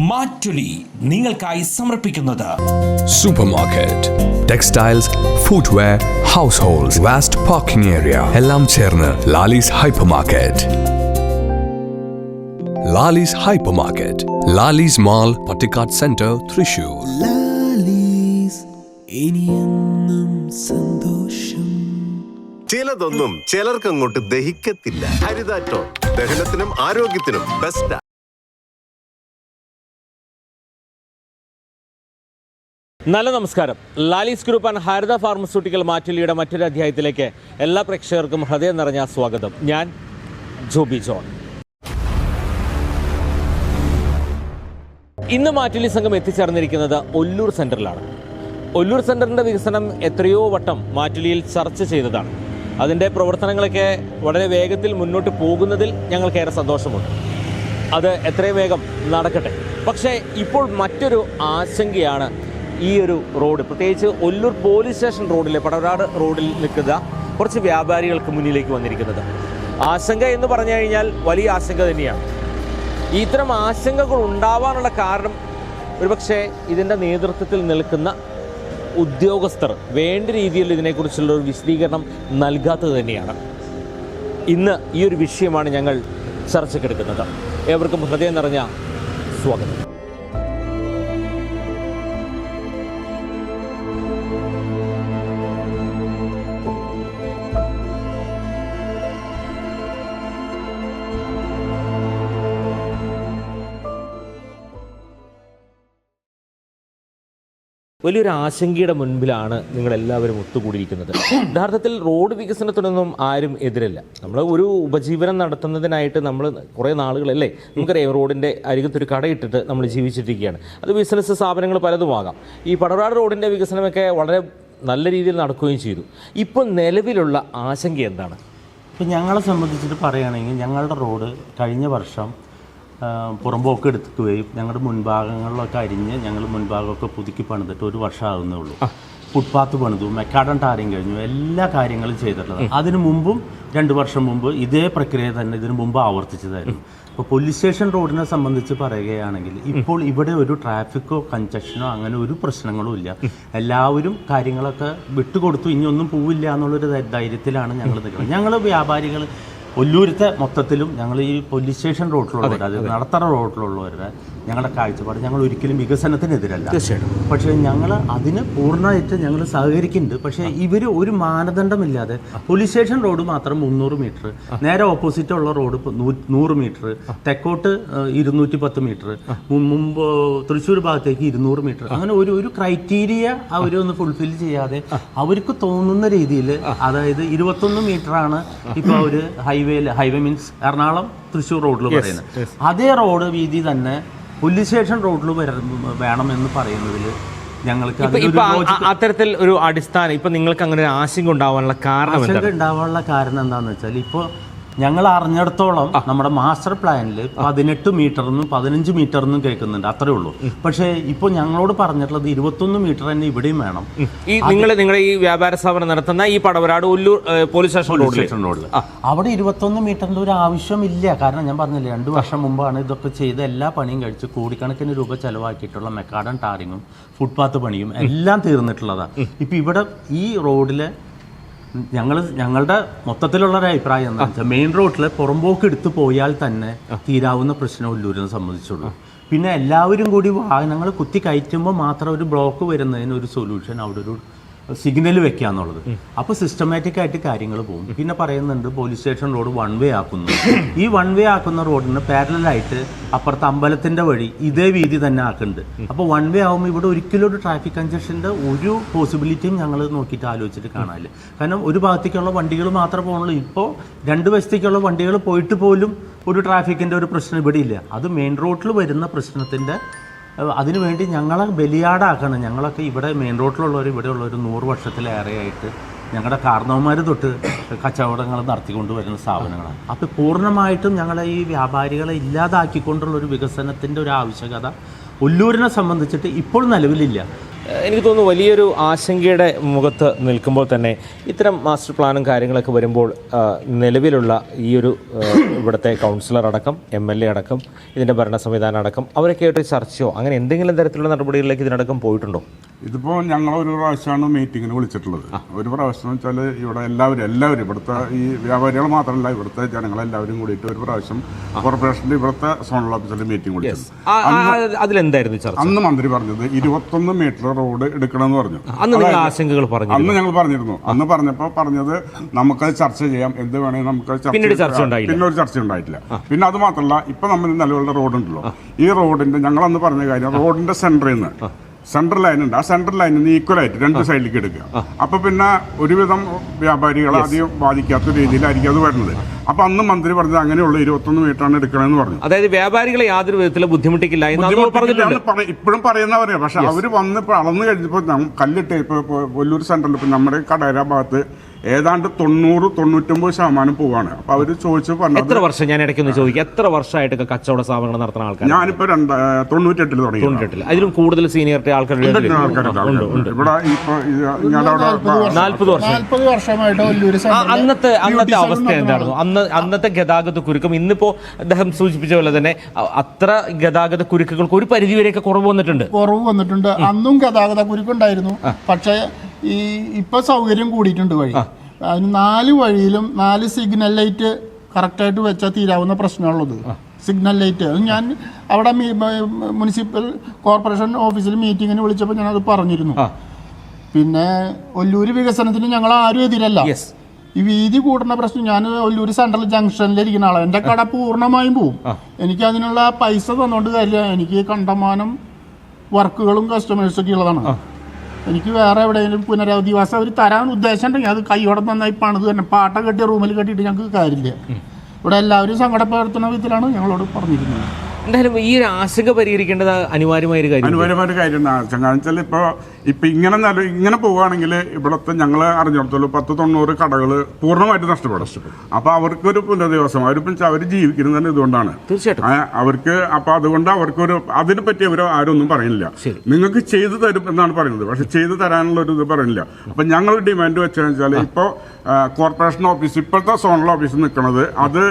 മാറ്റുലി നിങ്ങൾക്കായി സമർപ്പിക്കുന്നത് supermarket, textiles, footwear, households, vast parking area എല്ലാം ചേർന്ന് Lalees hypermarket. Lalees hypermarket, Lalees mall, Pattikkad centre, Thrissur. ചിലതൊന്നും ചിലർക്ക് അങ്ങോട്ട് ദഹിക്കത്തില്ല. ഹരിതാറ്റോ ദഹനത്തിനും ആരോഗ്യത്തിനും ബെസ്റ്റ്. നല്ല നമസ്കാരം. Lalees group and Haritha pharmaceutical മാറ്റുലിയുടെ മറ്റൊരു അധ്യായത്തിലേക്ക് എല്ലാ പ്രേക്ഷകർക്കും ഹൃദയം നിറഞ്ഞ സ്വാഗതം. ഞാൻ ജോബി ജോൺ. ഇന്ന് മാറ്റുലി സംഘം എത്തിച്ചേർന്നിരിക്കുന്നത് ഒല്ലൂർ സെൻറ്ററിലാണ്. ഒല്ലൂർ സെൻറ്ററിൻ്റെ വികസനം എത്രയോ വട്ടം മാറ്റുലിയിൽ ചർച്ച ചെയ്തതാണ്. അതിൻ്റെ പ്രവർത്തനങ്ങളൊക്കെ വളരെ വേഗത്തിൽ മുന്നോട്ട് പോകുന്നതിൽ ഞങ്ങൾക്കേറെ സന്തോഷമുണ്ട്. അത് എത്രയും വേഗം നടക്കട്ടെ. പക്ഷേ ഇപ്പോൾ മറ്റൊരു ആശങ്കയാണ് ഈ ഒരു റോഡ്, പ്രത്യേകിച്ച് ഒല്ലൂർ പോലീസ് സ്റ്റേഷൻ റോഡിലെ പടവരാട് റോഡിൽ നിൽക്കുന്ന കുറച്ച് വ്യാപാരികൾക്ക് മുന്നിലേക്ക് വന്നിരിക്കുന്നത്. ആശങ്ക എന്ന് പറഞ്ഞു കഴിഞ്ഞാൽ വലിയ ആശങ്ക തന്നെയാണ്. ഇത്തരം ആശങ്കകൾ ഉണ്ടാവാനുള്ള കാരണം ഒരുപക്ഷെ ഇതിൻ്റെ നേതൃത്വത്തിൽ നിൽക്കുന്ന ഉദ്യോഗസ്ഥർ വേണ്ട രീതിയിൽ ഇതിനെക്കുറിച്ചുള്ള ഒരു വിശദീകരണം നൽകാത്തത് തന്നെയാണ്. ഇന്ന് ഈ ഒരു വിഷയമാണ് ഞങ്ങൾ ചർച്ചയ്ക്കെടുക്കുന്നത്. ഏവർക്കും ഹൃദയം നിറഞ്ഞ സ്വാഗതം. വലിയൊരു ആശങ്കയുടെ മുൻപിലാണ് നിങ്ങളെല്ലാവരും ഒത്തുകൂടിയിരിക്കുന്നത്. യഥാർത്ഥത്തിൽ റോഡ് വികസനത്തിനൊന്നും ആരും എതിരല്ല. നമ്മൾ ഒരു ഉപജീവനം നടത്തുന്നതിനായിട്ട് നമ്മൾ കുറേ നാളുകളല്ലേ, നമുക്കറിയാം, റോഡിൻ്റെ അരികത്തൊരു കടയിട്ടിട്ട് നമ്മൾ ജീവിച്ചിരിക്കുകയാണ്. അത് ബിസിനസ് സ്ഥാപനങ്ങൾ പലതുമാകാം. ഈ പടവരാട് റോഡിൻ്റെ വികസനമൊക്കെ വളരെ നല്ല രീതിയിൽ നടക്കുകയും ചെയ്തു. ഇപ്പോൾ നിലവിലുള്ള ആശങ്ക എന്താണ്? ഇപ്പം ഞങ്ങളെ സംബന്ധിച്ചിട്ട് പറയുകയാണെങ്കിൽ ഞങ്ങളുടെ റോഡ് കഴിഞ്ഞ വർഷം പുറമ്പോക്ക് എടുക്കുകയും ഞങ്ങളുടെ മുൻഭാഗങ്ങളിലൊക്കെ അരിഞ്ഞ് ഞങ്ങൾ മുൻഭാഗമൊക്കെ പുതുക്കി പണിതിട്ട് ഒരു വർഷം ആകുന്നേ ഉള്ളൂ. ഫുട്പാത്ത് പണിതു, മെക്കാഡൻ ടാറിങ് കഴിഞ്ഞു, എല്ലാ കാര്യങ്ങളും ചെയ്തിട്ടുള്ളത്. അതിനു മുമ്പും 2 വർഷം മുമ്പ് ഇതേ പ്രക്രിയ തന്നെ ഇതിനു മുമ്പ് ആവർത്തിച്ചതായിരുന്നു. ഇപ്പോൾ പോലീസ് സ്റ്റേഷൻ റോഡിനെ സംബന്ധിച്ച് പറയുകയാണെങ്കിൽ ഇപ്പോൾ ഇവിടെ ഒരു ട്രാഫിക്കോ കൺജക്ഷനോ അങ്ങനെ ഒരു പ്രശ്നങ്ങളും ഇല്ല. എല്ലാവരും കാര്യങ്ങളൊക്കെ വിട്ടുകൊടുത്തു, ഇനിയൊന്നും പോവില്ല എന്നുള്ളൊരു ധൈര്യത്തിലാണ് ഞങ്ങൾ നിൽക്കുന്നത്. ഞങ്ങൾ വ്യാപാരികൾ ഒല്ലൂരത്തെ മൊത്തത്തിലും ഞങ്ങൾ ഈ പോലീസ് സ്റ്റേഷൻ റോഡിലുള്ളവർ, അത് നടത്തറ റോഡിലുള്ളവരുടെ ഞങ്ങളുടെ കാഴ്ചപ്പാട് ഞങ്ങൾ ഒരിക്കലും വികസനത്തിനെതിരല്ല. തീർച്ചയായിട്ടും. പക്ഷേ ഞങ്ങൾ അതിന് പൂർണ്ണമായിട്ട് ഞങ്ങൾ സഹകരിക്കുന്നുണ്ട്. പക്ഷേ ഇവർ ഒരു മാനദണ്ഡമില്ലാതെ പോലീസ് സ്റ്റേഷൻ റോഡ് മാത്രം 300 മീറ്റർ, നേരെ ഓപ്പോസിറ്റ് ഉള്ള റോഡ് 100 മീറ്റർ, തെക്കോട്ട് 210 മീറ്റർ, മുമ്പ് തൃശ്ശൂർ ഭാഗത്തേക്ക് 200 മീറ്റർ, അങ്ങനെ ഒരു ക്രൈറ്റീരിയ അവരൊന്ന് ഫുൾഫിൽ ചെയ്യാതെ അവർക്ക് തോന്നുന്ന രീതിയിൽ, അതായത് 21 മീറ്ററാണ് ഇപ്പോൾ അവർ ഹൈവേ മീൻസ് എറണാകുളം തൃശ്ശൂർ റോഡിൽ പറയുന്നത്, അതേ റോഡ് വീതി തന്നെ പോലീസ് സ്റ്റേഷൻ റോഡിൽ വേണമെന്ന് പറയുന്നതിൽ ഞങ്ങൾക്ക് അത്തരത്തിൽ ഒരു അടിസ്ഥാനം ഇപ്പൊ നിങ്ങൾക്ക് അങ്ങനെ ഒരു ആശങ്ക ഉണ്ടാവാനുള്ള കാരണം എന്താണെന്ന് വെച്ചാൽ, ഇപ്പോൾ ഞങ്ങൾ അറിഞ്ഞിടത്തോളം നമ്മുടെ മാസ്റ്റർ പ്ലാനിൽ 18 മീറ്ററിനും 15 മീറ്ററിനും കേൾക്കുന്നുണ്ട്, അത്രേ ഉള്ളൂ. പക്ഷേ ഇപ്പോൾ ഞങ്ങളോട് പറഞ്ഞിട്ടുള്ളത് 21 മീറ്റർ തന്നെ ഇവിടെയും വേണം. നിങ്ങളുടെ ഈ വ്യാപാര സ്ഥാപനം നടത്തുന്ന ഈ പടവരാട് ഒല്ലൂർ പോലീസ് സ്റ്റേഷൻ റോഡിൽ അവിടെ 21 മീറ്ററിന്റെ ഒരു ആവശ്യമില്ല. കാരണം ഞാൻ പറഞ്ഞില്ലേ, 2 വർഷം മുമ്പാണ് ഇതൊക്കെ ചെയ്ത് എല്ലാ പണിയും കഴിച്ച് കോടിക്കണക്കിന് രൂപ ചെലവാക്കിയിട്ടുള്ള മെക്കാഡൻ ടാറിങ്ങും ഫുട്പാത്ത് പണിയും എല്ലാം തീർന്നിട്ടുള്ളതാണ്. ഇപ്പം ഇവിടെ ഈ റോഡിലെ ഞങ്ങളുടെ മൊത്തത്തിലുള്ള ഒരു അഭിപ്രായം എന്താ വെച്ചാൽ, മെയിൻ റോഡിൽ പുറമ്പോക്ക് എടുത്തു പോയാൽ തന്നെ തീരാവുന്ന പ്രശ്നം ഒല്ലൂരിനെ സംബന്ധിച്ചുള്ളൂ. പിന്നെ എല്ലാവരും കൂടി വാഹനങ്ങൾ കുത്തി കയറ്റുമ്പോൾ മാത്രം ഒരു ബ്ലോക്ക് വരുന്നതിന് ഒരു സൊല്യൂഷൻ അവിടെ ഒരു സിഗ്നൽ വെക്കുക എന്നുള്ളത്. അപ്പോൾ സിസ്റ്റമാറ്റിക് ആയിട്ട് കാര്യങ്ങൾ പോകും. പിന്നെ പറയുന്നുണ്ട് പോലീസ് സ്റ്റേഷൻ റോഡ് 1 വേ ആക്കുന്നു. ഈ 1 വേ ആക്കുന്ന റോഡിന് പാരലായിട്ട് അപ്പുറത്ത് അമ്പലത്തിൻ്റെ വഴി ഇതേ വീതി തന്നെ ആക്കുന്നുണ്ട്. അപ്പോൾ 1 വേ ആകുമ്പോൾ ഇവിടെ ഒരിക്കലും ഒരു ട്രാഫിക് കൺജക്ഷൻ്റെ ഒരു പോസിബിലിറ്റിയും ഞങ്ങൾ നോക്കിയിട്ട് ആലോചിച്ചിട്ട് കാണാനില്ല. കാരണം ഒരു ഭാഗത്തേക്കുള്ള വണ്ടികൾ മാത്രമേ പോകുന്നുള്ളൂ. ഇപ്പോൾ 2 വശത്തേക്കുള്ള വണ്ടികൾ പോയിട്ട് പോലും ഒരു ട്രാഫിക്കിൻ്റെ ഒരു പ്രശ്നം ഇവിടെ ഇല്ല. അത് മെയിൻ റോഡിൽ വരുന്ന പ്രശ്നത്തിൻ്റെ അതിനുവേണ്ടി ഞങ്ങളെ ബലിയാടാക്കണം. ഞങ്ങളൊക്കെ ഇവിടെ മെയിൻ റോഡിലുള്ളവർ, ഇവിടെയുള്ളവർ 100 വർഷത്തിലേറെയായിട്ട് ഞങ്ങളുടെ കാരണവന്മാർ തൊട്ട് കച്ചവടങ്ങൾ നടത്തിക്കൊണ്ട് വരുന്ന സ്ഥാപനങ്ങളാണ്. അപ്പോൾ പൂർണ്ണമായിട്ടും ഞങ്ങളെ ഈ വ്യാപാരികളെ ഇല്ലാതാക്കിക്കൊണ്ടുള്ളൊരു വികസനത്തിൻ്റെ ഒരു ആവശ്യകത ഒല്ലൂരിനെ സംബന്ധിച്ചിട്ട് ഇപ്പോൾ നിലവിലില്ല. എനിക്ക് തോന്നുന്നു വലിയൊരു ആശങ്കയുടെ മുഖത്ത് നിൽക്കുമ്പോൾ തന്നെ ഇത്തരം മാസ്റ്റർ പ്ലാനും കാര്യങ്ങളൊക്കെ വരുമ്പോൾ നിലവിലുള്ള ഈ ഒരു ഇവിടുത്തെ കൗൺസിലർ അടക്കം MLA അടക്കം ഇതിൻ്റെ ഭരണ സംവിധാനം അടക്കം അവരൊക്കെ ആയിട്ട് ചർച്ചയോ അങ്ങനെ എന്തെങ്കിലും തരത്തിലുള്ള നടപടികളിലേക്ക് ഇതിനടക്കം പോയിട്ടുണ്ടോ? ഇതിപ്പോൾ ഞങ്ങൾ ഒരു പ്രാവശ്യമാണ് മീറ്റിങ്ങിന് വിളിച്ചിട്ടുള്ളത്. ഒരു പ്രാവശ്യം എന്ന് വെച്ചാൽ ഇവിടെ എല്ലാവരും ഇവിടുത്തെ ഈ വ്യാപാരികൾ മാത്രമല്ല ഇവിടുത്തെ ജനങ്ങളെല്ലാവരും കൂടിയിട്ട് ഒരു പ്രാവശ്യം കോർപ്പറേഷൻ്റെ ഇവിടുത്തെ സോണൽ ഓഫീസിൽ മീറ്റിംഗ് വിളിച്ചു. അതിലെന്തായിരുന്നു ചർച്ച? അന്ന് മന്ത്രി പറഞ്ഞത് 21 മീറ്റർ റോഡ് എടുക്കണമെന്ന് പറഞ്ഞു. ആശങ്കകൾ പറഞ്ഞു. അന്ന് ഞങ്ങൾ പറഞ്ഞിരുന്നു. അന്ന് പറഞ്ഞത് നമുക്കത് ചർച്ച ചെയ്യാം, എന്ത് വേണമെങ്കിൽ നമുക്ക് പിന്നെ ഒരു ചർച്ച ഉണ്ടായിട്ടില്ല. പിന്നെ അത് മാത്രമല്ല ഇപ്പൊ നമ്മൾ നിലവിലുള്ള റോഡുണ്ടല്ലോ, ഈ റോഡിന്റെ ഞങ്ങൾ അന്ന് പറഞ്ഞ കാര്യം റോഡിന്റെ സെന്ററിൽ നിന്ന് സെൻട്രൽ ലൈൻ ഉണ്ട്, ആ സെൻട്രൽ ലൈനിൽ നിന്ന് ഈക്വലായിട്ട് 2 സൈഡിലേക്ക് എടുക്കുക. അപ്പൊ പിന്നെ ഒരുവിധം വ്യാപാരികളെ അധികം ബാധിക്കാത്ത രീതിയിലായിരിക്കും അത് വരുന്നത്. അപ്പൊ അന്ന് മന്ത്രി പറഞ്ഞത് അങ്ങനെയുള്ള 21 മീറ്ററാണ് എടുക്കണമെന്ന് പറഞ്ഞു. അതായത് വ്യാപാരികളെ യാതൊരു വിധത്തിലും ബുദ്ധിമുട്ടിക്കില്ല ഇപ്പോഴും പറയുന്നവരെ. പക്ഷെ അവര് വന്ന് ഇപ്പൊ അളന്ന് കഴിഞ്ഞപ്പോ കല്ലിട്ട് ഇപ്പൊ ഒല്ലൂർ സെന്ററിൽ ഇപ്പൊ നമ്മുടെ കടേര ഭാഗത്ത് ഏതാണ്ട് 90-99% പോവാണ്. അപ്പൊ അവര് ചോദിച്ചു പറഞ്ഞു എത്ര വർഷം, ഞാൻ ഇടയ്ക്കൊന്ന് ചോദിക്കാം, എത്ര വർഷമായിട്ട് കച്ചവട സ്ഥാപനങ്ങൾ നടത്തുന്ന ആൾക്കാർ? ഞാനിപ്പോ 98 തുടങ്ങി. 98 അതിലും കൂടുതൽ സീനിയറിറ്റി ആൾക്കാർ ഇവിടെ ഇപ്പൊ 40 വർഷമായിട്ട് അന്നത്തെ അവസ്ഥ എന്തായിരുന്നു? അന്നത്തെ ഗതാഗത കുരുക്കം ഇന്നിപ്പോ അദ്ദേഹം സൂചിപ്പിച്ച പോലെ തന്നെ അത്ര ഗതാഗത കുരുക്കുകൾക്ക് ഒരു പരിധിവരെയൊക്കെ കുറവ് വന്നിട്ടുണ്ട്. അന്നും ഗതാഗത കുരുക്കുണ്ടായിരുന്നു. പക്ഷേ ഇപ്പൊ സൗകര്യം കൂടിയിട്ടുണ്ട് വഴി. അതിന് 4 വഴിയിലും 4 സിഗ്നൽ ലൈറ്റ് കറക്റ്റായിട്ട് വെച്ചാൽ തീരാവുന്ന പ്രശ്നമുള്ളത്. സിഗ്നൽ ലൈറ്റ് അത് ഞാൻ അവിടെ മുനിസിപ്പൽ കോർപ്പറേഷൻ ഓഫീസിൽ മീറ്റിങ്ങിന് വിളിച്ചപ്പോൾ ഞാനത് പറഞ്ഞിരുന്നു. പിന്നെ ഒല്ലൂര് വികസനത്തിന് ഞങ്ങൾ ആരും എതിരല്ല. ഈ വീതി കൂടുന്ന പ്രശ്നം, ഞാൻ ഒല്ലൂര് സെൻട്രൽ ജംഗ്ഷനിലിരിക്കുന്ന ആളാണ്. എൻ്റെ കട പൂർണ്ണമായും പോവും. എനിക്ക് അതിനുള്ള പൈസ തന്നുകൊണ്ട് കാര്യമില്ല. എനിക്ക് കണ്ടമാനം വർക്കുകളും കസ്റ്റമേഴ്സൊക്കെ ഉള്ളതാണ്. എനിക്ക് വേറെ എവിടെയെങ്കിലും പുനരധിവാസം അവർ തരാൻ ഉദ്ദേശം ഉണ്ടെങ്കിൽ അത് കൈയോടെ നന്നായി പണിത് തന്നെ പാട്ട കെട്ടിയ റൂമിൽ കെട്ടിയിട്ട് ഞങ്ങൾക്ക് കാര്യമില്ല. ഇവിടെ എല്ലാവരും സങ്കടപ്പെടുത്തുന്ന വിധത്തിലാണ് ഞങ്ങളോട് പറഞ്ഞിരുന്നത്. എന്തായാലും ഈ ഒരു ആശങ്ക പരിഹരിക്കേണ്ടത് അനിവാര്യമായ ഒരു കാര്യമാണ്. വെച്ചാൽ ഇപ്പൊ ഇങ്ങനെ പോവുകയാണെങ്കിൽ ഇവിടുത്തെ ഞങ്ങൾ അറിഞ്ഞിടത്തോളം 10-90 കടകൾ പൂർണ്ണമായിട്ട് നഷ്ടപ്പെടും. അപ്പൊ അവർക്കൊരു പുനരധിവാസം, അവർ ജീവിക്കുന്നത് തന്നെ ഇതുകൊണ്ടാണ്. തീർച്ചയായിട്ടും അവർക്ക് അപ്പൊ അതുകൊണ്ട് അവർക്കൊരു അതിനെ പറ്റി അവർ ആരൊന്നും പറയുന്നില്ല. നിങ്ങൾക്ക് ചെയ്തു തരും എന്നാണ് പറയുന്നത്, പക്ഷെ ചെയ്തു തരാനുള്ള ഒരു ഇത് പറയുന്നില്ല. അപ്പൊ ഞങ്ങൾ ഡിമാൻഡ് വെച്ചാൽ ഇപ്പൊ കോർപ്പറേഷൻ ഓഫീസ് ഇപ്പോഴത്തെ സോണൽ ഓഫീസ് നിൽക്കുന്നത് അത്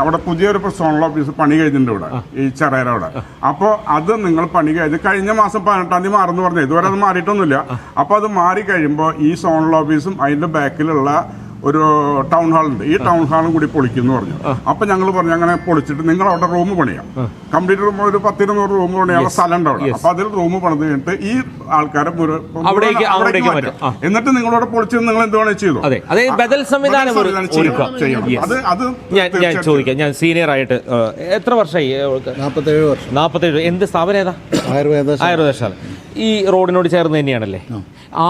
അവിടെ പുതിയൊരു സോണൽ ഓഫീസ് പണി കഴിഞ്ഞിട്ടുണ്ട് ഇവിടെ ഈ ചെറേര അവിടെ. അപ്പോൾ അത് നിങ്ങൾ പണി കഴിഞ്ഞ മാസം 18-ാം തീയതി മാറുന്നു പറഞ്ഞത്, ഇതുവരെ അത് മാറിയിട്ടൊന്നുമില്ല. അപ്പോൾ അത് മാറി കഴിയുമ്പോൾ ഈ സോണൽ ഓഫീസും അതിന്റെ ബാക്കിലുള്ള ഒരു ടൗൺ ഹാൾ ഉണ്ട്, ഈ ടൗൺ ഹാളും കൂടി പൊളിക്കുന്നു പറഞ്ഞു. അപ്പൊ ഞങ്ങൾ പറഞ്ഞു അങ്ങനെ പൊളിച്ചിട്ട് നിങ്ങൾ അവിടെ റൂം പണിയാം, കംപ്ലീറ്റ് റൂം ഒരു 10-20 റൂം പണിയാനുള്ള സ്ഥലം ഉണ്ട് അവിടെ. അപ്പൊ അതിൽ റൂം പണിത് കഴിഞ്ഞിട്ട് ഈ ആൾക്കാരെ എന്നിട്ട് നിങ്ങളവിടെ പൊളിച്ച് നിങ്ങൾ എന്ത് വേണേൽ ചെയ്തു. ഞാൻ ചോദിക്കാം, ഞാൻ സീനിയർ ആയിട്ട് എത്ര വർഷമായി? 47. എന്ത് സ്ഥാപനം ഏതാ? ആയുർവേദശാല. ഈ റോഡിനോട് ചേർന്ന് തന്നെയാണല്ലേ?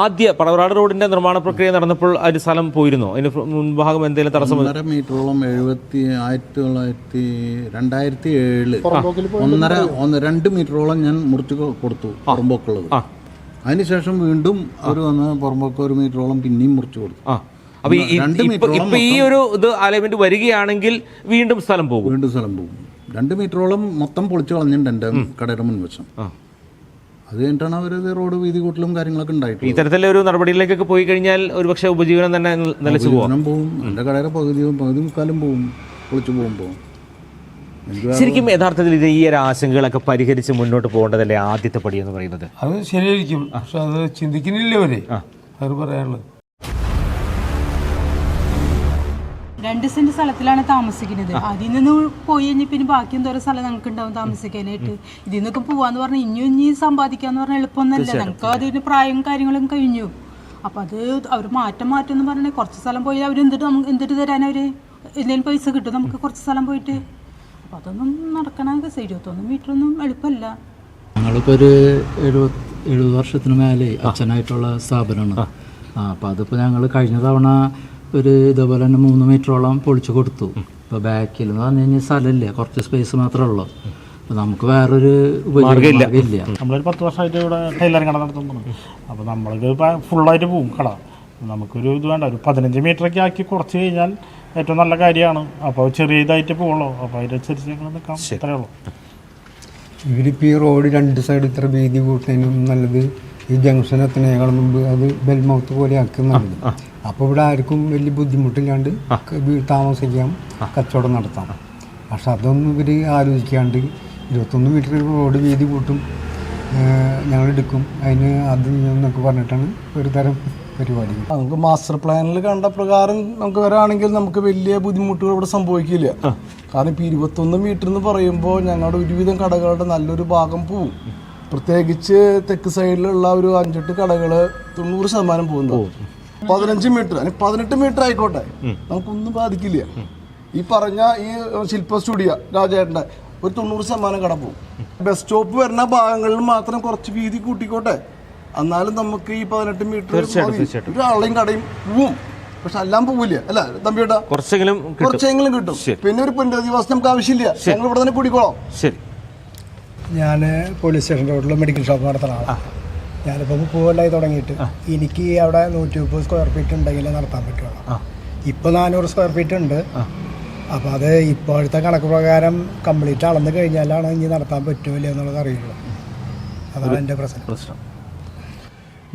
ആദ്യ പടവറാട് റോഡിന്റെ നിർമ്മാണ പ്രക്രിയ നടന്നപ്പോൾ ഒരു സ്ഥലം പോയിരുന്നോ? അതിന് മുൻഭാഗം എന്തെങ്കിലും തടസ്സം? 1.5 മീറ്ററോളം 2007 2 മീറ്ററോളം ഞാൻ മുറിച്ച് കൊടുത്തു പുറമ്പോക്കുള്ളത്. അതിനുശേഷം വീണ്ടും ഒരു വന്ന് പുറമ്പോക്ക് 1 മീറ്ററോളം പിന്നെയും മുറിച്ച് കൊടുത്തു. അപ്പൊ ഇപ്പൊ ഈ ഒരു ഇത് അലൈൻമെന്റ് വരികയാണെങ്കിൽ വീണ്ടും സ്ഥലം പോകും. 2 മീറ്ററോളം മൊത്തം പൊളിച്ചു കളഞ്ഞിട്ടുണ്ട് എൻ്റെ കടയുടെ മുൻവശം. അത് കഴിഞ്ഞിട്ടാണ് അവരത് റോഡ് വീതി കൂട്ടലും കാര്യങ്ങളൊക്കെ ഉണ്ടായിട്ട്. ഇത്തരത്തിലെ ഒരു നടപടിയിലേക്കൊക്കെ പോയി കഴിഞ്ഞാൽ ഒരുപക്ഷെ ഉപജീവനം തന്നെ നിലച്ചു പോകും. എൻ്റെ കടയുടെ പകുതി മുക്കാലും പോവും പൊളിച്ചു പോകുമ്പോൾ. ശരിക്കും യഥാർത്ഥത്തിൽ ഇത് ഈ ഒരു ആശങ്കകളൊക്കെ പരിഹരിച്ച് മുന്നോട്ട് പോകേണ്ടതല്ലേ ആദ്യത്തെ പടി എന്ന് പറയുന്നത്? അത് ശരിയായിരിക്കും, പക്ഷെ അത് ചിന്തിക്കുന്നില്ല അവര്. അത് പറയാനുള്ളത് 2 സെന്റ് സ്ഥലത്തിലാണ് താമസിക്കുന്നത്. അതിൽ നിന്ന് പോയി കഴിഞ്ഞാൽ പിന്നെ ബാക്കി എന്തോരം സ്ഥലം ഞങ്ങൾക്ക് ഉണ്ടാവും താമസിക്കാനായിട്ട്. ഇതിൽ നിന്നൊക്കെ പോവാന്ന് പറഞ്ഞാൽ ഇനി സമ്പാദിക്കാന്ന് പറഞ്ഞാൽ എളുപ്പമൊന്നുമല്ല. ഞങ്ങൾക്ക് അതിന് പ്രായവും കാര്യങ്ങളും കഴിഞ്ഞു. അപ്പം അത് അവർ മാറ്റം എന്ന് പറഞ്ഞാൽ കുറച്ച് സ്ഥലം പോയി അവർ എന്തിട്ട് തരാൻ അവർ എന്തെങ്കിലും പൈസ കിട്ടും നമുക്ക് കുറച്ച് സ്ഥലം പോയിട്ട്. അപ്പം അതൊന്നും നടക്കണമെങ്കിൽ 21 മീറ്ററൊന്നും എളുപ്പമല്ല. ഞങ്ങളിപ്പോൾ ഒരു 70 വർഷത്തിന് മേലെ അച്ഛനായിട്ടുള്ള സ്ഥാപനമാണ്. അപ്പോൾ അതിപ്പോൾ ഞങ്ങൾ കഴിഞ്ഞ തവണ ഒരു ഇതേപോലെ തന്നെ 3 മീറ്ററോളം പൊളിച്ചു കൊടുത്തു. ഇപ്പോൾ ബാക്കിൽ എന്ന് പറഞ്ഞു കഴിഞ്ഞാൽ സ്ഥലമില്ല, കുറച്ച് സ്പേസ് മാത്രമേ ഉള്ളൂ. അപ്പോൾ നമുക്ക് വേറൊരു ഉപയോഗമില്ല. നമ്മളൊരു 10 വർഷമായിട്ട് ഇവിടെ ടൈലറിങ് കട നടത്തുന്നു. അപ്പോൾ നമ്മൾക്ക് ഫുള്ളായിട്ട് പോകും കട. നമുക്കൊരു ഇത് വേണ്ട, ഒരു 15 മീറ്ററൊക്കെ ആക്കി കുറച്ച് കഴിഞ്ഞാൽ ഏറ്റവും നല്ല കാര്യമാണ്. അപ്പോൾ ചെറിയ ഇതായിട്ട് പോകുള്ളൂ. അപ്പോൾ അതിനനുസരിച്ച് ഞങ്ങൾ നിൽക്കാം, അത്രയേ ഉള്ളൂ. ഇവരിപ്പോൾ ഈ റോഡ് 2 സൈഡ് ഇത്ര വീതി കൂട്ടുന്നതിനും നല്ലത് ഈ ജംഗ്ഷൻ എത്തുന്നതിനേക്കാൾ മുമ്പ് അത് ബെൽമൗത്ത് പോലെ ആക്കുന്നുണ്ട്. അപ്പോൾ ഇവിടെ ആർക്കും വലിയ ബുദ്ധിമുട്ടില്ലാണ്ട് താമസിക്കാം, കച്ചവടം നടത്താം. പക്ഷെ അതൊന്നും ഇവർ ആലോചിക്കാണ്ട് 21 മീറ്റർ റോഡ് വീതി കൂട്ടും, ഞങ്ങളെടുക്കും, അതിന് അത് എന്നൊക്കെ പറഞ്ഞിട്ടാണ് ഒരു തരം പരിപാടി. നമുക്ക് മാസ്റ്റർ പ്ലാനിൽ കണ്ട പ്രകാരം നമുക്ക് വരാണെങ്കിൽ നമുക്ക് വലിയ ബുദ്ധിമുട്ടുകൾ ഇവിടെ സംഭവിക്കില്ല. കാരണം ഇപ്പോൾ 21 മീറ്റർ എന്ന് പറയുമ്പോൾ ഞങ്ങളുടെ ഒരുവിധം കടകളുടെ നല്ലൊരു ഭാഗം പോവും. പ്രത്യേകിച്ച് തെക്ക് സൈഡിലുള്ള ഒരു 5-8 കടകൾ 90% പോകുന്നു. 15 മീറ്റർ അല്ലെങ്കിൽ 18 മീറ്റർ ആയിക്കോട്ടെ, നമുക്കൊന്നും ബാധിക്കില്ല. ഈ പറഞ്ഞ ഈ ശില്പ സ്റ്റുഡിയോ രാജേട്ടൻ്റെ ഒരു 90% കട പോകും. ബസ് സ്റ്റോപ്പ് വരുന്ന ഭാഗങ്ങളിൽ മാത്രം കുറച്ച് വീതി കൂട്ടിക്കോട്ടെ, എന്നാലും നമുക്ക് ഈ 18 മീറ്റർ ഒരാളെയും കടയും പോവും. പക്ഷെ എല്ലാം പോവില്ല, അല്ല തമ്പിയേട്ടാ? കുറച്ചെങ്കിലും കിട്ടും. പിന്നെ ഒരു പുനരധിവാസം നമുക്ക് ആവശ്യമില്ല, ഞങ്ങൾ ഇവിടെ തന്നെ കൂടിക്കോളാം. ശരി. ഞാൻ പോലീസ് സ്റ്റേഷൻ റോഡിൽ മെഡിക്കൽ ഷോപ്പ് നടത്തുന്ന ആളാണ്. ഞാനിപ്പോൾ 30 കൊല്ലമായി തുടങ്ങിയിട്ട് എനിക്ക് അവിടെ 130 സ്ക്വയർ ഫീറ്റ് ഉണ്ടെങ്കിലേ നടത്താൻ പറ്റുള്ളൂ. ഇപ്പോൾ 400 സ്ക്വയർ ഫീറ്റ് ഉണ്ട്. അപ്പോൾ അത് ഇപ്പോഴത്തെ കണക്ക് പ്രകാരം കംപ്ലീറ്റ് അളന്ന് കഴിഞ്ഞാലാണ് ഇനി നടത്താൻ പറ്റുമല്ലോ എന്നുള്ളത് അറിയുള്ളൂ. അതാണ് എൻ്റെ പ്രശ്നം.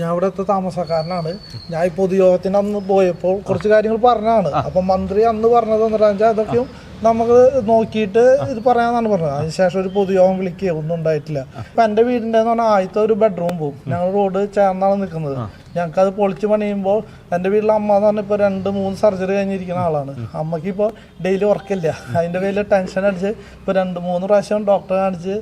ഞാൻ ഇവിടുത്തെ താമസക്കാരനാണ്. ഞാൻ ഈ പൊതുയോഗത്തിന് അന്ന് പോയപ്പോൾ കുറച്ച് കാര്യങ്ങൾ പറഞ്ഞതാണ്. അപ്പം മന്ത്രി അന്ന് പറഞ്ഞത് എന്താണെന്ന് വെച്ചാൽ അതൊക്കെയും നമുക്ക് നോക്കിയിട്ട് ഇത് പറയാമെന്നാണ് പറഞ്ഞത്. അതിനുശേഷം ഒരു പൊതുയോഗം വിളിക്കുകയോ ഒന്നും ഉണ്ടായിട്ടില്ല. ഇപ്പം എൻ്റെ വീടിൻ്റെ എന്ന് പറഞ്ഞാൽ ആദ്യത്തെ ഒരു ബെഡ്റൂം പോകും. ഞങ്ങൾ റോഡ് ചേർന്നാണ് നിൽക്കുന്നത്. ഞങ്ങൾക്കത് പൊളിച്ച് പണിയുമ്പോൾ എൻ്റെ വീട്ടിലെ അമ്മ എന്ന് പറഞ്ഞാൽ ഇപ്പോൾ 2-3 സർജറി കഴിഞ്ഞിരിക്കുന്ന ആളാണ്. അമ്മയ്ക്ക് ഇപ്പോൾ ഡെയിലി വർക്കില്ല. അതിൻ്റെ പേരിൽ ടെൻഷൻ അടിച്ച് ഇപ്പോൾ 2-3 പ്രാവശ്യം ഡോക്ടറെ കാണിച്ച്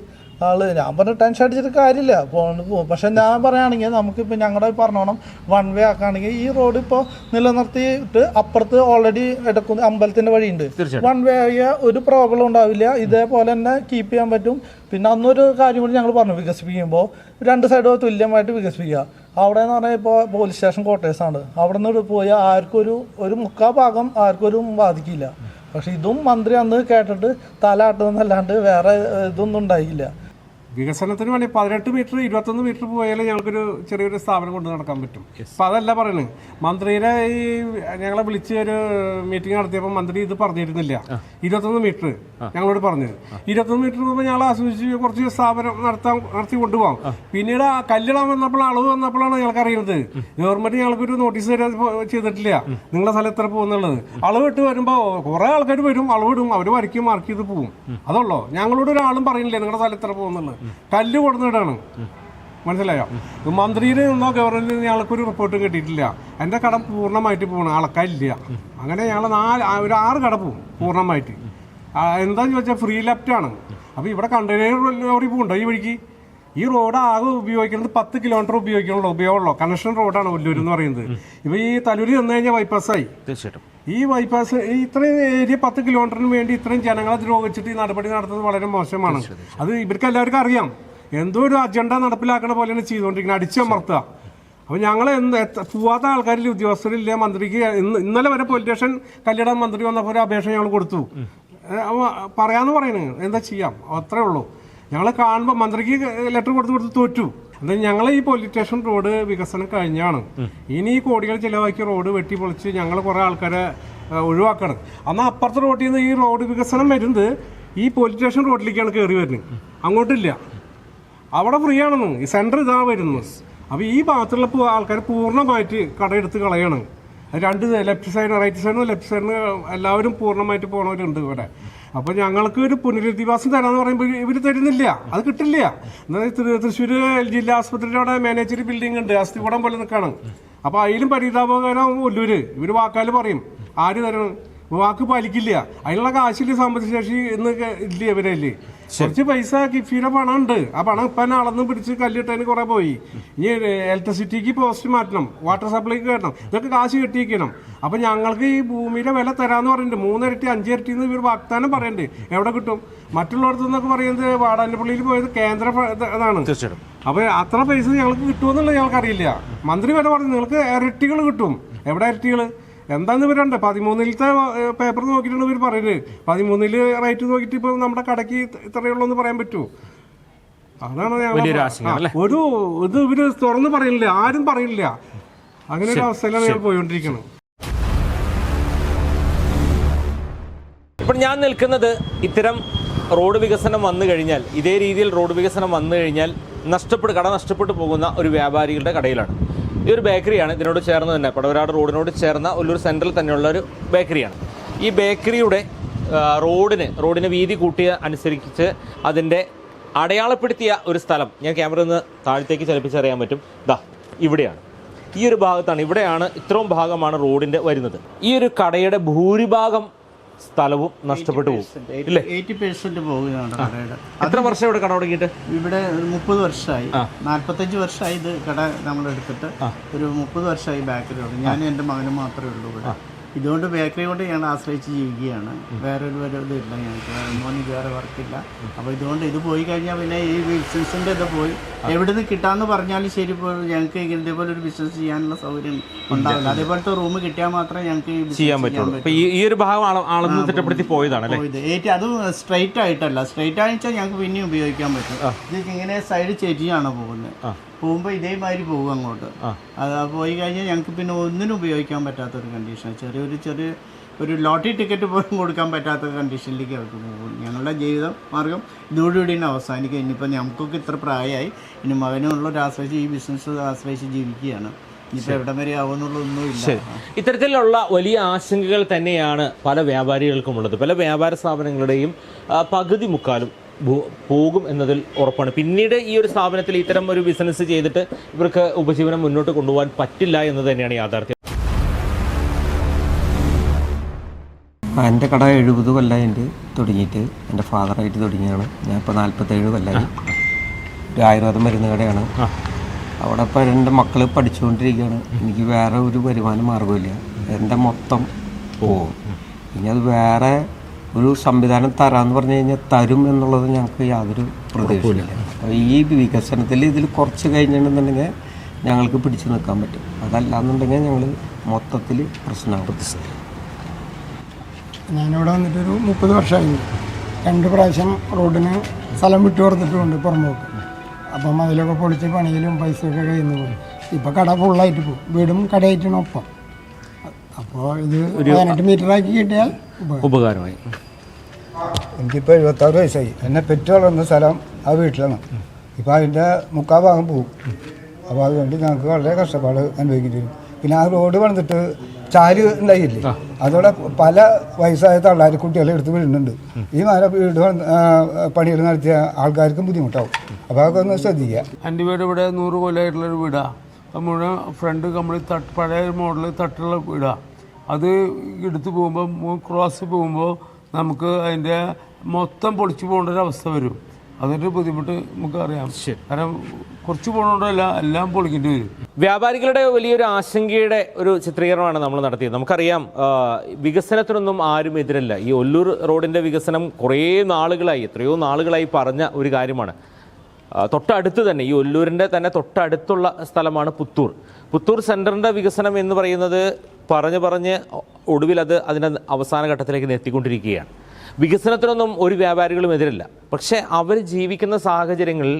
ഞാൻ പറഞ്ഞ ടെൻഷൻ അടിച്ചിട്ട് കാര്യമില്ല, പോകും. പക്ഷെ ഞാൻ പറയുകയാണെങ്കിൽ നമുക്കിപ്പോൾ ഞങ്ങളുടെ പറഞ്ഞോണം 1 വേ ആക്കുകയാണെങ്കിൽ ഈ റോഡ് ഇപ്പോൾ നിലനിർത്തിയിട്ട് അപ്പുറത്ത് ഓൾറെഡി എടുക്കുന്ന അമ്പലത്തിൻ്റെ വഴിയുണ്ട്. 1 വേ ആയ ഒരു പ്രോബ്ലം ഉണ്ടാവില്ല. ഇതേപോലെ തന്നെ കീപ്പ് ചെയ്യാൻ പറ്റും. പിന്നെ അന്നൊരു കാര്യം കൂടി ഞങ്ങൾ പറഞ്ഞു, വികസിപ്പിക്കുമ്പോൾ 2 സൈഡും തുല്യമായിട്ട് വികസിപ്പിക്കുക. അവിടെ എന്ന് പറഞ്ഞാൽ ഇപ്പോൾ പോലീസ് സ്റ്റേഷൻ ക്വാർട്ടേഴ്സാണ്. അവിടെ നിന്ന് പോയാൽ ആർക്കും ഒരു 3/4 ഭാഗം ആർക്കൊരു ബാധിക്കില്ല. പക്ഷെ ഇതും മന്ത്രി അന്ന് കേട്ടിട്ട് തലാട്ടുന്നല്ലാണ്ട് വേറെ ഇതൊന്നും ഉണ്ടായില്ല. വികസനത്തിന് വേണ്ടി 18 മീറ്റർ 21 മീറ്റർ പോയാലേ ഞങ്ങൾക്കൊരു ചെറിയൊരു സ്ഥാപനം കൊണ്ട് നടക്കാൻ പറ്റും. അപ്പം അതല്ല പറയുന്നത്. മന്ത്രിയുടെ ഈ ഞങ്ങളെ വിളിച്ച് ഒരു മീറ്റിംഗ് നടത്തിയപ്പോൾ മന്ത്രി ഇത് പറഞ്ഞിരുന്നില്ല. 21 മീറ്റർ ഞങ്ങളോട് പറഞ്ഞത്. 21 മീറ്റർ പോകുമ്പോൾ ഞങ്ങൾ ആസ്വദിച്ച് കുറച്ച് സ്ഥാപനം നടത്തി കൊണ്ടുപോകാം. പിന്നീട് കല്ലിടാൻ വന്നപ്പോൾ അളവ് വന്നപ്പോഴാണ് ഞങ്ങൾക്ക് അറിയുന്നത്. ഗവൺമെന്റ് ഞങ്ങൾക്കൊരു നോട്ടീസ് ചെയ്തിട്ടില്ല, നിങ്ങളുടെ സ്ഥലം എത്ര പോകുന്നുള്ളത്. അളവ് ഇട്ട് വരുമ്പോൾ കുറെ ആൾക്കാർ വരും, അളവിടും, അവർ വരയ്ക്കും, മാർക്ക് ചെയ്ത് പോകും. അതുള്ളൂ. ഞങ്ങളോട് ഒരാളും പറയുന്നില്ല നിങ്ങളുടെ സ്ഥലം എത്ര പോകുന്നുള്ളത്. കല്ല് കൊടുന്നിടാണ്. മനസ്സിലായോ? മന്ത്രിയിൽ നിന്നോ ഗവർണറിൽ നിന്ന് ഞങ്ങൾക്കൊരു റിപ്പോർട്ടും കിട്ടിയിട്ടില്ല. എൻ്റെ കടം പൂർണ്ണമായിട്ട് പോകണം, അളക്കാനില്ല. അങ്ങനെ ഞങ്ങൾ 6 കട പോകും പൂർണ്ണമായിട്ട്. എന്താന്ന് ചോദിച്ചാൽ ഫ്രീ ലെഫ്റ്റാണ്. അപ്പോൾ ഇവിടെ കണ്ടെയ്നർ ലോറി പോകുന്നുണ്ടോ ഈ വഴിക്ക്? ഈ റോഡ് ആകെ ഉപയോഗിക്കുന്നത് 10 കിലോമീറ്റർ ഉപയോഗമുള്ളൂ. കണക്ഷൻ റോഡാണ് ഒല്ലൂർ എന്ന് പറയുന്നത്. ഇപ്പോൾ ഈ തലൂരി വന്നു കഴിഞ്ഞാൽ ബൈപ്പാസായി. തീർച്ചയായിട്ടും ഈ ബൈപ്പാസ് ഇത്രയും ഏരിയ 10 കിലോമീറ്ററിന് വേണ്ടി ഇത്രയും ജനങ്ങളെ ദ്രോഹിച്ചിട്ട് ഈ നടപടി നടത്തുന്നത് വളരെ മോശമാണ്. അത് ഇവർക്ക് എല്ലാവർക്കും അറിയാം. എന്തോ ഒരു അജണ്ട നടപ്പിലാക്കണ പോലെയാണ് ചെയ്തുകൊണ്ടിരിക്കുന്നത്, അടിച്ചമർത്തുക. അപ്പോൾ ഞങ്ങൾ പോവാത്ത ആൾക്കാരിൽ ഉദ്യോഗസ്ഥരില്ല. മന്ത്രിക്ക് ഇന്നലെ വരെ പോലീസ് സ്റ്റേഷൻ കല്ലിടാൻ മന്ത്രി വന്നപ്പോൾ ഒരു അപേക്ഷ ഞങ്ങൾ കൊടുത്തു. പറയാന്ന് പറയുന്നത് എന്താ ചെയ്യാം, അത്രേ ഉള്ളൂ. ഞങ്ങൾ കാണുമ്പോൾ മന്ത്രിക്ക് ലെറ്റർ കൊടുത്ത് തോറ്റു. എന്നാൽ ഞങ്ങൾ ഈ പോലീസ് സ്റ്റേഷൻ റോഡ് വികസനം കഴിഞ്ഞാണ്. ഇനി ഈ കോടികൾ ചിലവാക്കിയ റോഡ് വെട്ടിപ്പൊളിച്ച് ഞങ്ങൾ കുറേ ആൾക്കാരെ ഒഴിവാക്കണം. എന്നാൽ അപ്പുറത്തെ റോഡിൽ നിന്ന് ഈ റോഡ് വികസനം വരുന്നത് ഈ പോലീസ് സ്റ്റേഷൻ റോഡിലേക്കാണ് കയറി വരുന്നത്, അങ്ങോട്ടില്ല. അവിടെ ഫ്രീ ആണെന്ന്. ഈ സെൻറ്റർ ഇതാ വരുന്നത്. അപ്പോൾ ഈ ഭാഗത്തുള്ള ആൾക്കാർ പൂർണ്ണമായിട്ട് കടയെടുത്ത് കളയാണ്. 2 ലെഫ്റ്റ് സൈഡ്, റൈറ്റ് സൈഡിനും ലെഫ്റ്റ് സൈഡിന് എല്ലാവരും പൂർണ്ണമായിട്ട് പോകണവരുണ്ട് ഇവിടെ. അപ്പോൾ ഞങ്ങൾക്ക് ഒരു പുനരധിവാസം തരാമെന്ന് പറയുമ്പോൾ ഇവർ തരുന്നില്ല, അത് കിട്ടില്ല. എന്നാൽ തൃശ്ശൂർ ജില്ലാ ആസ്പത്രിയുടെ മാനേജർ ബിൽഡിംഗ് ഉണ്ട്, അസ്ഥികൂടം പോലെ നിൽക്കുകയാണ്. അപ്പോൾ അതിലും പരിതാപകരം ഒല്ലൂര്. ഇവർ വാക്കാൽ പറയും, ആര് തരണം, വാക്ക് പാലിക്കില്ല. അതിനുള്ള കാശില്ല, സാമ്പത്തിക ശേഷി ഇന്ന് ഇല്ല ഇവരല്ലേ. കുറച്ച് പൈസ കിഫിയുടെ പണം ഉണ്ട്. ആ പണം ഇപ്പം അളന്ന് പിടിച്ച് കല്ലിട്ടതിന് കുറെ പോയി. ഇനി ഇലക്ട്രിസിറ്റിക്ക് പോസ്റ്റ് മാറ്റണം, വാട്ടർ സപ്ലൈക്ക് കയറ്റണം, ഇതൊക്കെ കാശ് കെട്ടിയിരിക്കണം. അപ്പം ഞങ്ങൾക്ക് ഈ ഭൂമിയുടെ വില തരാമെന്ന് പറയുന്നുണ്ട്. 3 ഇരട്ടി 5 ഇരട്ടി എന്ന് ഇവർ വാഗ്ദാനം പറയുന്നുണ്ട്. എവിടെ കിട്ടും? മറ്റുള്ളവർക്ക് എന്നൊക്കെ പറയുന്നത് വാടാനപ്പള്ളിയിൽ പോയത് കേന്ദ്ര ഇതാണ്. അപ്പോൾ അത്ര പൈസ ഞങ്ങൾക്ക് കിട്ടുമെന്നുള്ളത് ഞങ്ങൾക്കറിയില്ല. മന്ത്രി വരെ പറഞ്ഞു നിങ്ങൾക്ക് ഇരട്ടികൾ കിട്ടും. എവിടെ ഇരട്ടികൾ? എന്താന്ന് ഇവരുണ്ട് 13-ലത്തെ പേപ്പർ നോക്കിയിട്ടാണ് ഇവർ പറയുന്നത്. 13-ല് റേറ്റ് നോക്കിയിട്ട് ഇപ്പൊ നമ്മുടെ കടയ്ക്ക് ഇത്രയുള്ളൂ എന്ന് പറയാൻ പറ്റുമോ? അതാണ് ഒരു ഇത് ഇവര് തുറന്ന് പറയുന്നില്ല, ആരും പറയുന്നില്ല. അങ്ങനെ ഒരു അവസ്ഥയിലാണ് ഞാൻ പോയിക്കൊണ്ടിരിക്കുന്നത്. ഇപ്പോൾ ഞാൻ നിൽക്കുന്നത് ഇത്തരം റോഡ് വികസനം വന്നു കഴിഞ്ഞാൽ, ഇതേ രീതിയിൽ റോഡ് വികസനം വന്നു കഴിഞ്ഞാൽ കട നഷ്ടപ്പെട്ടു പോകുന്ന ഒരു വ്യാപാരികളുടെ കടയിലാണ്. ഈ ഒരു ബേക്കറിയാണ് ഇതിനോട് ചേർന്ന് തന്നെ, പടവരാട് റോഡിനോട് ചേർന്ന ഒല്ലൂർ സെൻട്രൽ തന്നെയുള്ള ഒരു ബേക്കറിയാണ്. ഈ ബേക്കറിയുടെ റോഡിന് വീതി കൂട്ടിയ അനുസരിച്ച് അതിൻ്റെ അടയാളപ്പെടുത്തിയ ഒരു സ്ഥലം ഞാൻ ക്യാമറ ഒന്ന് താഴത്തേക്ക് ചലിപ്പിച്ചറിയാൻ പറ്റും. ഇവിടെയാണ്, ഈ ഒരു ഭാഗത്താണ്, ഇവിടെയാണ്, ഇത്രയും ഭാഗമാണ് റോഡിൻ്റെ വരുന്നത്. ഈ ഒരു കടയുടെ ഭൂരിഭാഗം സ്ഥലവും നഷ്ടപ്പെട്ടു പോകും ഇല്ലേ? 80% പോകുകയാണ് കടയുടെ. എത്ര വർഷം ഇവിടെ കട തുടങ്ങിയിട്ട്? ഇവിടെ 30 വർഷമായി, 45 വർഷമായി ഇത് കട നമ്മളെടുത്തിട്ട്. ഒരു 30 വർഷമായി ബേക്കറി തുടങ്ങി. ഞാൻ എൻ്റെ മകനും മാത്രമേ ഉള്ളൂ ഇവിടെ. ഇതുകൊണ്ട് ബേക്കറി കൊണ്ട് ഞങ്ങൾ ആശ്രയിച്ച് ജീവിക്കുകയാണ്. വേറൊരു ഇതില്ല ഞങ്ങൾക്ക്, മോന് വേറെ വർക്കില്ല. അപ്പോൾ ഇതുകൊണ്ട് ഇത് പോയി കഴിഞ്ഞാൽ പിന്നെ ഈ ബിസിനസ്സിൻ്റെ ഇത് പോയി എവിടെ നിന്ന് കിട്ടാമെന്ന് പറഞ്ഞാലും ശരി, ഞങ്ങൾക്ക് ഇതേപോലെ ഒരു ബിസിനസ് ചെയ്യാനുള്ള സൗകര്യം ഉണ്ടാവില്ല. അതേപോലത്തെ റൂം കിട്ടിയാൽ മാത്രമേ ഞങ്ങൾക്ക് ചെയ്യാൻ പറ്റുള്ളൂ. ഈ ഒരു ഭാഗം അളന്ന് തിട്ടപ്പെടുത്തി പോയതാണ്. അത് സ്ട്രൈറ്റ് ആയിട്ടല്ല, സ്ട്രൈറ്റ് ആണെന്ന് ഞങ്ങൾക്ക് പിന്നെയും ഉപയോഗിക്കാൻ പറ്റും. ഇത് ഇങ്ങനെ സൈഡ് ചേച്ചിയാണ് പോകുന്നത്. പോകുമ്പോൾ ഇതേമാതിരി പോകും അങ്ങോട്ട്. അത് പോയി കഴിഞ്ഞാൽ ഞങ്ങൾക്ക് പിന്നെ ഒന്നിനും ഉപയോഗിക്കാൻ പറ്റാത്തൊരു കണ്ടീഷൻ, ഒരു ലോട്ടറി ടിക്കറ്റ് പോലും കൊടുക്കാൻ പറ്റാത്ത കണ്ടീഷനിലേക്ക് അവർക്ക് പോകും. ഞങ്ങളുടെ ജീവിതം മാർഗം ഇതോടുകൂടി അവസാനിക്കുക. ഇനിയിപ്പോൾ നമുക്കൊക്കെ ഇത്ര പ്രായമായി, ഇനി മകനുള്ളൊരു ആശ്രയിച്ച് ഈ ബിസിനസ് ആശ്രയിച്ച് ജീവിക്കുകയാണ്. ഇനിയിപ്പോൾ എവിടം വരെ ആവുമെന്നുള്ളതൊന്നുമില്ല. ഇത്തരത്തിലുള്ള വലിയ ആശങ്കകൾ തന്നെയാണ് പല വ്യാപാരികൾക്കുമുള്ളത്. പല വ്യാപാര സ്ഥാപനങ്ങളുടെയും പകുതി മുക്കാലും പോകും എന്നതിൽ ഉറപ്പാണ്. പിന്നീട് ഈ ഒരു സ്ഥാപനത്തിൽ ഇത്തരം ഒരു ബിസിനസ് ചെയ്തിട്ട് ഇവർക്ക് ഉപജീവനം മുന്നോട്ട് കൊണ്ടുപോകാൻ പറ്റില്ല എന്ന് തന്നെയാണ് യാഥാർത്ഥ്യം. എൻ്റെ കട 70 കൊല്ലമായിട്ട് തുടങ്ങിയിട്ട്, എൻ്റെ ഫാദറായിട്ട് തുടങ്ങിയാണ്. ഞാൻ ഇപ്പോൾ 47 കൊല്ലമായി. ഒരു ആയുർവേദം മരുന്ന് കടയാണ്. അവിടെ ഇപ്പോൾ എൻ്റെ മക്കൾ പഠിച്ചുകൊണ്ടിരിക്കുകയാണ്. എനിക്ക് വേറെ ഒരു വരുമാന മാർഗ്ഗമില്ല. എൻ്റെ മൊത്തം പോകും. ഇനി അത് വേറെ ഒരു സംവിധാനം തരാമെന്ന് പറഞ്ഞു കഴിഞ്ഞാൽ തരും എന്നുള്ളത് ഞങ്ങൾക്ക് യാതൊരു പ്രതീക്ഷയില്ല. അപ്പോൾ ഈ വികസനത്തിൽ ഇതിൽ കുറച്ച് കഴിഞ്ഞിട്ടുണ്ടെന്നുണ്ടെങ്കിൽ ഞങ്ങൾക്ക് പിടിച്ചു നിൽക്കാൻ പറ്റും. അതല്ലാന്നുണ്ടെങ്കിൽ ഞങ്ങൾ മൊത്തത്തിൽ പ്രശ്നമാകും. ഞാനിവിടെ വന്നിട്ടൊരു 30 വർഷമായി. 2 പ്രാവശ്യം റോഡിന് സ്ഥലം വിട്ടു കൊടുത്തിട്ടുമുണ്ട് പുറമ്പോക്ക്. അപ്പം അതിലൊക്കെ പൊളിച്ച് പണിയിലും പൈസയൊക്കെ കയ്യിൽ നിന്ന് പോകും. ഇപ്പം കട ഫുള്ളായിട്ട് പോകും, വീടും കടയായിട്ടാണ് ഒപ്പം. അപ്പോൾ ഇത് 18 മീറ്ററാക്കി കിട്ടിയാൽ ഉപകാരമായി. എനിക്കിപ്പോൾ 76 വയസ്സായി. എന്നെ പെറ്റ് വളർന്ന സ്ഥലം ആ വീട്ടിലാണ്. ഇപ്പോൾ അതിൻ്റെ 3/4 ഭാഗം പോകും. അപ്പോൾ അതുകൊണ്ട് ഞങ്ങൾക്ക് വളരെ കഷ്ടപ്പാട് അനുഭവിക്കേണ്ടി വരും. പിന്നെ ആ റോഡ് വന്നിട്ട് ചാല് ഉണ്ടായില്ലേ, അതോടെ പല വയസ്സായ തള്ളാർ കുട്ടികളെ എടുത്ത് വീഴുന്നുണ്ട്. ഈ വീട് പണികൾ നടത്തിയ ആൾക്കാർക്കും ബുദ്ധിമുട്ടാവും. അപ്പോൾ അതൊക്കെ ഒന്ന് ശ്രദ്ധിക്കുക. എൻ്റെ വീട് ഇവിടെ 100 കൊല്ലമായിട്ടുള്ളൊരു വീടാണ്. അത് മുഴുവൻ ഫ്രണ്ട് കംപ്ലീറ്റ് പഴയ മോഡൽ തട്ടുള്ള വീടാണ്. അത് എടുത്ത് പോകുമ്പോൾ ക്രോസ് പോകുമ്പോൾ നമുക്ക് അതിൻ്റെ മൊത്തം പൊളിച്ചു പോകേണ്ട ഒരു അവസ്ഥ വരും. അതിൻ്റെ ബുദ്ധിമുട്ട് നമുക്കറിയാം. കാരണം കുറച്ച് പോകണോണ്ടല്ല, എല്ലാം പൊളിക്കേണ്ടി വരും. വ്യാപാരികളുടെ വലിയൊരു ആശങ്കയുടെ ഒരു ചിത്രീകരണമാണ് നമ്മൾ നടത്തിയത്. നമുക്കറിയാം, വികസനത്തിനൊന്നും ആരും എതിരല്ല. ഈ ഒല്ലൂർ റോഡിൻ്റെ വികസനം കുറേ നാളുകളായി, എത്രയോ നാളുകളായി പറഞ്ഞ ഒരു കാര്യമാണ്. തൊട്ടടുത്ത് തന്നെ, ഈ ഒല്ലൂരിൻ്റെ തന്നെ തൊട്ടടുത്തുള്ള സ്ഥലമാണ് പുത്തൂർ സെൻറ്ററിൻ്റെ വികസനം എന്ന് പറയുന്നത് പറഞ്ഞ് ഒടുവിൽ അതിൻ്റെ അവസാന ഘട്ടത്തിലേക്ക് എത്തിക്കൊണ്ടിരിക്കുകയാണ്. വികസനത്തിനൊന്നും ഒരു വ്യാപാരികളും എതിരല്ല. പക്ഷേ അവർ ജീവിക്കുന്ന സാഹചര്യങ്ങളിൽ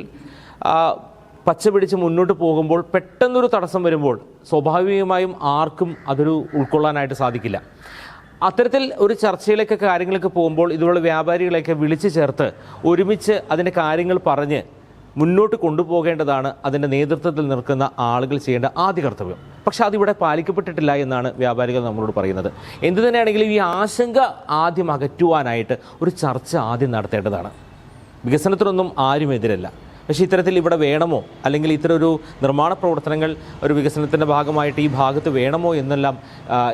പച്ച പിടിച്ച് മുന്നോട്ട് പോകുമ്പോൾ പെട്ടെന്നൊരു തടസ്സം വരുമ്പോൾ സ്വാഭാവികമായും ആർക്കും അതൊരു ഉൾക്കൊള്ളാനായിട്ട് സാധിക്കില്ല. അത്തരത്തിൽ ഒരു ചർച്ചയിലേക്ക് കാര്യങ്ങളൊക്കെ പോകുമ്പോൾ ഇതുപോലെ വ്യാപാരികളെയൊക്കെ വിളിച്ചു ചേർത്ത് ഒരുമിച്ച് അതിൻ്റെ കാര്യങ്ങൾ പറഞ്ഞ് മുന്നോട്ട് കൊണ്ടുപോകേണ്ടതാണ് അതിൻ്റെ നേതൃത്വത്തിൽ നിൽക്കുന്ന ആളുകൾ ചെയ്യേണ്ട ആദ്യ കർത്തവ്യം. പക്ഷെ അതിവിടെ പാലിക്കപ്പെട്ടിട്ടില്ല എന്നാണ് വ്യാപാരികൾ നമ്മളോട് പറയുന്നത്. എന്തു തന്നെയാണെങ്കിലും ഈ ആശങ്ക ആദ്യം അകറ്റുവാനായിട്ട് ഒരു ചർച്ച ആദ്യം നടത്തേണ്ടതാണ്. വികസനത്തിനൊന്നും ആരും എതിരല്ല. പക്ഷേ ഇത്തരത്തിൽ ഇവിടെ വേണമോ, അല്ലെങ്കിൽ ഇത്തരം ഒരു നിർമ്മാണ പ്രവർത്തനങ്ങൾ ഒരു വികസനത്തിൻ്റെ ഭാഗമായിട്ട് ഈ ഭാഗത്ത് വേണമോ എന്നെല്ലാം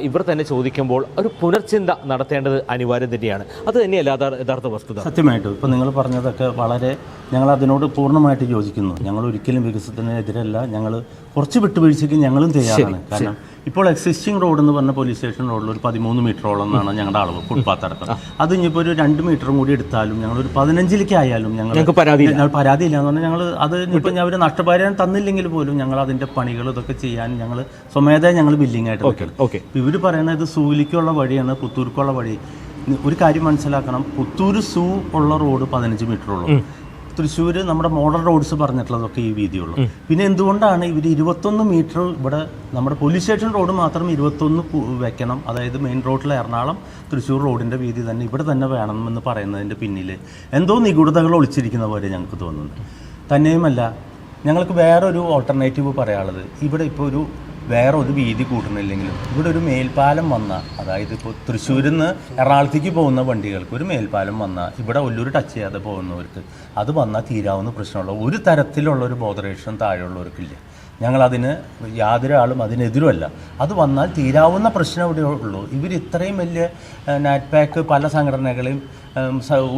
ഇവർ തന്നെ ചോദിക്കുമ്പോൾ ഒരു പുനർചിന്ത നടത്തേണ്ടത് അനിവാര്യം തന്നെയാണ്. അത് തന്നെയല്ല യഥാർത്ഥ വസ്തുത. സത്യമായിട്ടും ഇപ്പോൾ നിങ്ങൾ പറഞ്ഞതൊക്കെ വളരെ, ഞങ്ങൾ അതിനോട് പൂർണ്ണമായിട്ട് യോജിക്കുന്നു. ഞങ്ങൾ ഒരിക്കലും വികസനത്തിനെതിരല്ല. ഞങ്ങൾ കുറച്ച് വിട്ടുവീഴ്ചയ്ക്ക് ഞങ്ങളും തയ്യാറാണ്. കാരണം ഇപ്പോൾ എക്സിസ്റ്റിംഗ് റോഡ് എന്ന് പറഞ്ഞ പോലീസ് സ്റ്റേഷൻ റോഡിൽ ഒരു 13 മീറ്ററോളം എന്നാണ് ഞങ്ങളുടെ അളവ്, ഫുട്പാത്ത് അടക്കം. അത് ഇനിയിപ്പോൾ ഒരു 2 മീറ്ററും കൂടി എടുത്താലും ഞങ്ങളൊരു 15ലേക്ക് ആയാലും ഞങ്ങൾ പരാതിയില്ല എന്ന് പറഞ്ഞാൽ ഞങ്ങൾ അത് ഇനിയിപ്പോൾ അവർ നഷ്ടപരിഹാരം തന്നില്ലെങ്കിൽ പോലും ഞങ്ങൾ അതിൻ്റെ പണികൾ ഇതൊക്കെ ചെയ്യാൻ ഞങ്ങൾ സ്വമേധയാ ഞങ്ങൾ ബില്ലിംഗ് ആയിട്ട് വെക്കണം. ഇവർ പറയുന്നത് ഇത് സൂയിലേക്കുള്ള വഴിയാണ്, പുത്തൂർക്കുള്ള വഴി. ഒരു കാര്യം മനസ്സിലാക്കണം, പുത്തൂർ സൂ ഉള്ള റോഡ് 15 മീറ്ററുള്ളൂ. തൃശ്ശൂർ നമ്മുടെ മോഡൽ റോഡ്സ് പറഞ്ഞിട്ടുള്ളതൊക്കെ ഈ വീതിയുള്ളൂ. പിന്നെ എന്തുകൊണ്ടാണ് ഇവർ 21 മീറ്റർ ഇവിടെ നമ്മുടെ പോലീസ് സ്റ്റേഷൻ റോഡ് മാത്രം 21 വെക്കണം, അതായത് മെയിൻ റോഡിലെ എറണാകുളം തൃശ്ശൂർ റോഡിൻ്റെ വീതി തന്നെ ഇവിടെ തന്നെ വേണമെന്ന് പറയുന്നതിൻ്റെ പിന്നിൽ എന്തോ നിഗൂഢതകൾ ഒളിച്ചിരിക്കുന്ന പോലെ ഞങ്ങൾക്ക് തോന്നുന്നു. തന്നെയുമല്ല, ഞങ്ങൾക്ക് വേറൊരു ഓൾട്ടർനേറ്റീവ് പറയാനുള്ളത്, ഇവിടെ ഇപ്പോൾ വേറെ ഒരു വീതി കൂട്ടണില്ലെങ്കിലും ഇവിടെ ഒരു മേൽപ്പാലം വന്നാൽ, അതായത് ഇപ്പോൾ തൃശ്ശൂരിൽ നിന്ന് എറണാകുളത്തേക്ക് പോകുന്ന വണ്ടികൾക്ക് ഒരു മേൽപ്പാലം വന്നാൽ ഇവിടെ ഒല്ലൂർ ടച്ച് ചെയ്യാതെ പോകുന്നവർക്ക് അത് വന്നാൽ തീരാവുന്ന പ്രശ്നമുള്ള ഒരു തരത്തിലുള്ള ഒരു ബോധറേഷൻ താഴെയുള്ളവർക്കില്ല. ഞങ്ങളതിന് യാതൊരു ആളും അതിനെതിരുമല്ല. അത് വന്നാൽ തീരാവുന്ന പ്രശ്നം ഇവിടെ ഉള്ളൂ. ഇവർ ഇത്രയും വലിയ നാറ്റ്പാക്ക് പല സംഘടനകളെയും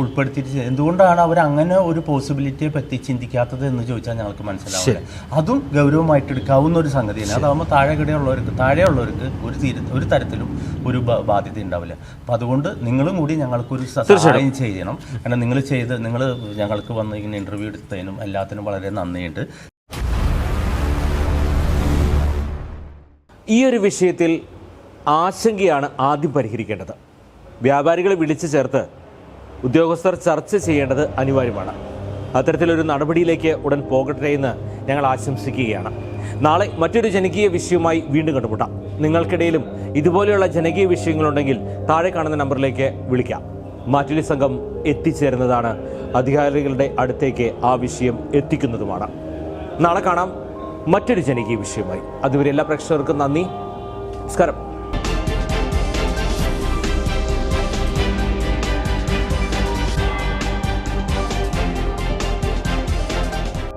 ഉൾപ്പെടുത്തിയിട്ട് എന്തുകൊണ്ടാണ് അവർ അങ്ങനെ ഒരു പോസിബിലിറ്റിയെ പറ്റി ചിന്തിക്കാത്തത് എന്ന് ചോദിച്ചാൽ ഞങ്ങൾക്ക് മനസ്സിലാവില്ല. അതും ഗൗരവമായിട്ട് എടുക്കാവുന്ന ഒരു സംഗതിയാണ്. അതാകുമ്പോൾ താഴെയുള്ളവർക്ക് ഒരു തരത്തിലും ഒരു ബാധ്യത ഉണ്ടാവില്ല. അപ്പം അതുകൊണ്ട് നിങ്ങളും കൂടി ഞങ്ങൾക്കൊരു സഹായം ചെയ്യണം. കാരണം നിങ്ങൾ ഞങ്ങൾക്ക് വന്ന് ഇങ്ങനെ ഇൻ്റർവ്യൂ എടുത്തതിനും എല്ലാത്തിനും വളരെ നന്ദിയുണ്ട്. ഈ ഒരു വിഷയത്തിൽ ആശങ്കയാണ് ആദ്യം പരിഹരിക്കേണ്ടത്. വ്യാപാരികളെ വിളിച്ചു ചേർത്ത് ഉദ്യോഗസ്ഥർ ചർച്ച ചെയ്യേണ്ടത് അനിവാര്യമാണ്. അത്തരത്തിലൊരു നടപടിയിലേക്ക് ഉടൻ പോകട്ടെ എന്ന് ഞങ്ങൾ ആശംസിക്കുകയാണ്. നാളെ മറ്റൊരു ജനകീയ വിഷയവുമായി വീണ്ടും കണ്ടുമുട്ടാം. നിങ്ങൾക്കിടയിലും ഇതുപോലെയുള്ള ജനകീയ വിഷയങ്ങളുണ്ടെങ്കിൽ താഴെ കാണുന്ന നമ്പറിലേക്ക് വിളിക്കാം. മാറ്റുലി സംഘം എത്തിച്ചേരുന്നതാണ്, അധികാരികളുടെ അടുത്തേക്ക് ആ വിഷയം എത്തിക്കുന്നതുമാണ്. നാളെ കാണാം മറ്റൊരു ജനകീയ വിഷയമായി. അതുവരെ എല്ലാ പ്രേക്ഷകർക്കും നന്ദി, നമസ്കാരം.